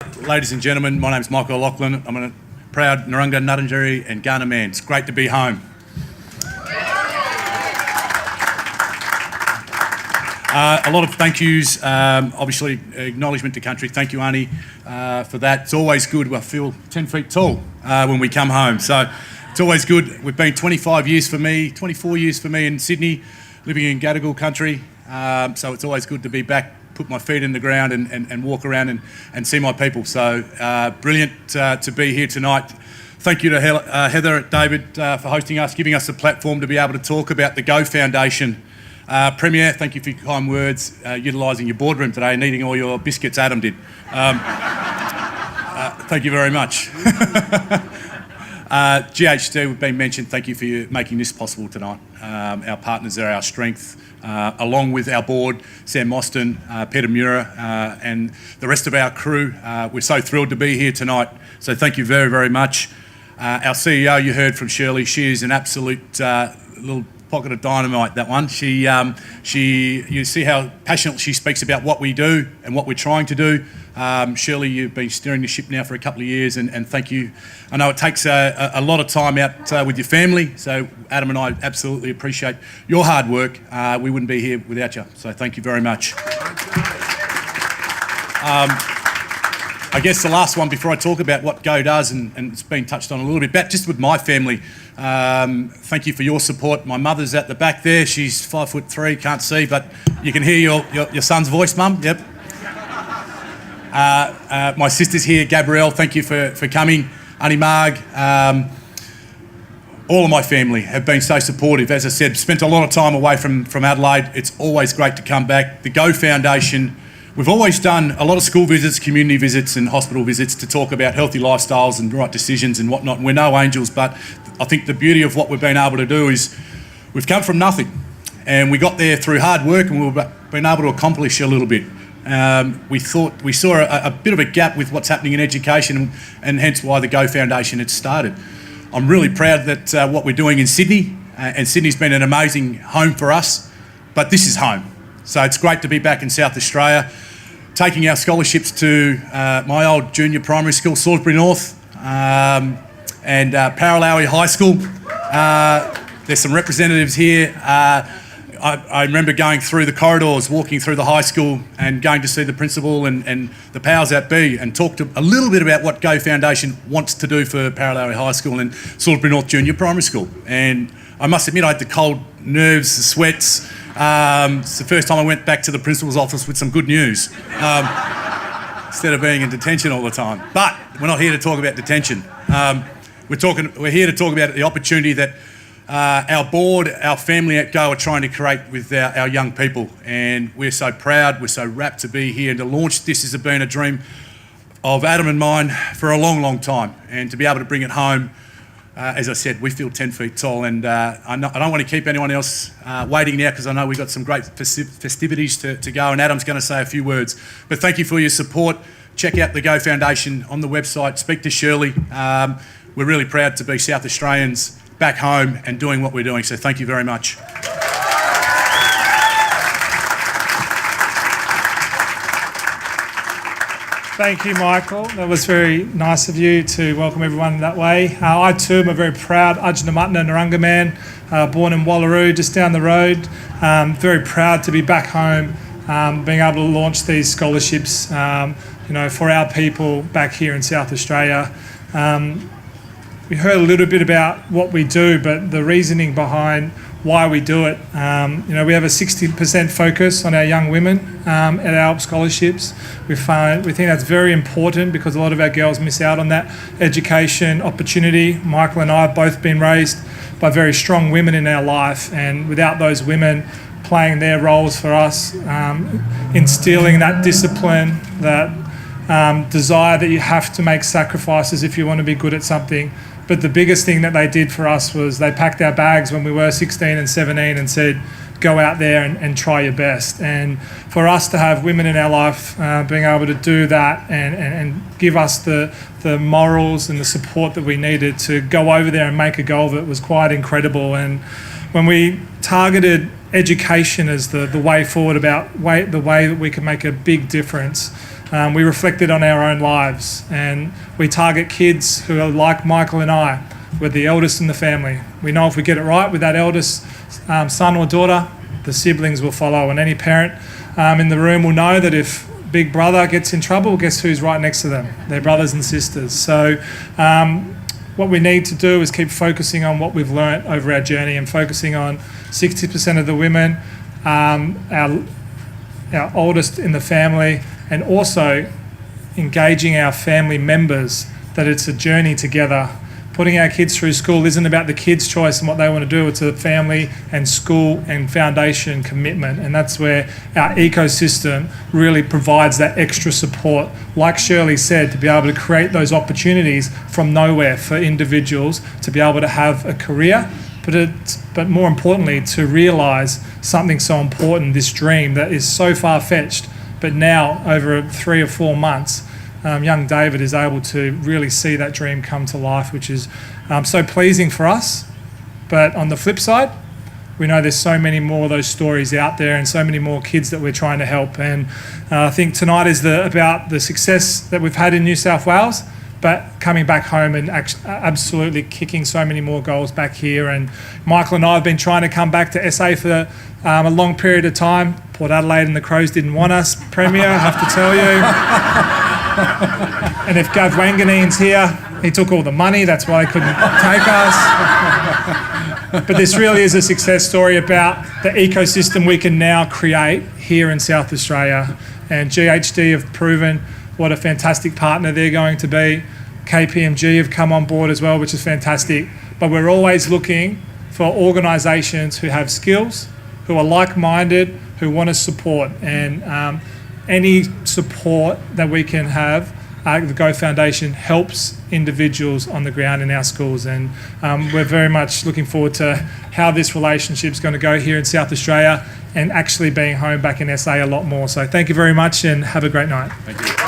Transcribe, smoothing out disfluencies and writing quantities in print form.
Ladies and gentlemen, my name's Michael O'Loughlin. I'm a proud Narungga, Nuttingeri and Gunner man. It's great to be home. A lot of thank yous, obviously acknowledgement to country. Thank you, Arnie, for that. It's always good. I feel 10 feet tall when we come home. So it's always good. We've been 25 years for me, 24 years for me in Sydney, living in Gadigal country. So it's always good to be back, put my feet in the ground and walk around and see my people. So brilliant to be here tonight. Thank you to Heather, David, for hosting us, giving us a platform to be able to talk about the Go Foundation. Premier, thank you for your kind words, utilising your boardroom today and eating all your biscuits Adam did. Thank you very much. GHD, we've been mentioned, thank you for making this possible tonight. Our partners are our strength, along with our board, Sam Mostyn, Peter Mura, and the rest of our crew. We're so thrilled to be here tonight, so thank you very, very much. Our CEO, you heard from Shirley, she is an absolute little pocket of dynamite, that one. You see how passionate she speaks about what we do and what we're trying to do. Shirley, you've been steering the ship now for a couple of years, and thank you. I know it takes a lot of time out with your family, so Adam and I absolutely appreciate your hard work. We wouldn't be here without you, so thank you very much. I guess the last one before I talk about what Go does, and it's been touched on a little bit, but just with my family, thank you for your support. My mother's at the back there. She's 5'3", can't see, but you can hear your son's voice, Mum. Yep. My sister's here, Gabrielle, thank you for coming. Auntie Marg, all of my family have been so supportive. As I said, spent a lot of time away from Adelaide. It's always great to come back. The Go Foundation, we've always done a lot of school visits, community visits and hospital visits to talk about healthy lifestyles and right decisions and whatnot. We're no angels, but I think the beauty of what we've been able to do is we've come from nothing and we got there through hard work and we've been able to accomplish a little bit. We saw a bit of a gap with what's happening in education and hence why the Go Foundation had started. I'm really proud that what we're doing in Sydney, and Sydney's been an amazing home for us, but this is home. So it's great to be back in South Australia, taking our scholarships to my old junior primary school, Salisbury North, and Paralowie High School. There's some representatives here. I remember going through the corridors, walking through the high school and going to see the principal and the powers that be and talk to a little bit about what Go Foundation wants to do for Paralowie High School and Salisbury North Junior Primary School. And I must admit I had the cold nerves, the sweats. It's the first time I went back to the principal's office with some good news instead of being in detention all the time. But we're not here to talk about detention. We're here to talk about the opportunity that our board, our family at Go are trying to create with our young people, and we're so proud, we're so rapt to be here and to launch this has been a dream of Adam and mine for a long, long time, and to be able to bring it home. As I said, we feel 10 feet tall, and I don't want to keep anyone else waiting now because I know we've got some great festivities to go, and Adam's going to say a few words. But thank you for your support. Check out the Go Foundation on the website. Speak to Shirley. We're really proud to be South Australians back home and doing what we're doing, so thank you very much. Thank you, Michael. That was very nice of you to welcome everyone that way. I too am a very proud Adelaide Narungga man, born in Wallaroo, just down the road. Very proud to be back home, being able to launch these scholarships, for our people back here in South Australia. We heard a little bit about what we do, but the reasoning behind why we do it. We have a 60% focus on our young women at our scholarships. We think that's very important because a lot of our girls miss out on that education opportunity. Michael and I have both been raised by very strong women in our life, and without those women playing their roles for us, instilling that discipline, that desire that you have to make sacrifices if you want to be good at something. But the biggest thing that they did for us was they packed our bags when we were 16 and 17 and said, go out there and try your best. And for us to have women in our life being able to do that and give us the morals and the support that we needed to go over there and make a go of it was quite incredible. And when we targeted education as the way forward, the way that we can make a big difference, we reflected on our own lives, and we target kids who are like Michael and I. We're the eldest in the family. We know if we get it right with that eldest son or daughter, the siblings will follow, and any parent in the room will know that if big brother gets in trouble, guess who's right next to them? Their brothers and sisters. So what we need to do is keep focusing on what we've learnt over our journey and focusing on 60% of the women, our oldest in the family, and also engaging our family members that it's a journey together. Putting our kids through school isn't about the kids' choice and what they want to do. It's a family and school and foundation commitment. And that's where our ecosystem really provides that extra support, like Shirley said, to be able to create those opportunities from nowhere for individuals to be able to have a career, but more importantly, to realise something so important, this dream that is so far-fetched, but now over 3 or 4 months, young David is able to really see that dream come to life, which is so pleasing for us. But on the flip side, we know there's so many more of those stories out there and so many more kids that we're trying to help. And I think tonight is about the success that we've had in New South Wales, but coming back home and absolutely kicking so many more goals back here. And Michael and I have been trying to come back to SA for a long period of time. Port Adelaide and the Crows didn't want us, Premier, I have to tell you. And if Gav Wanganeen's here, he took all the money, that's why he couldn't take us. But this really is a success story about the ecosystem we can now create here in South Australia. And GHD have proven what a fantastic partner they're going to be. KPMG have come on board as well, which is fantastic. But we're always looking for organisations who have skills, who are like-minded, who want to support. And any support that we can have, the Go Foundation helps individuals on the ground in our schools, and we're very much looking forward to how this relationship is going to go here in South Australia and actually being home back in SA a lot more. So thank you very much and have a great night. Thank you.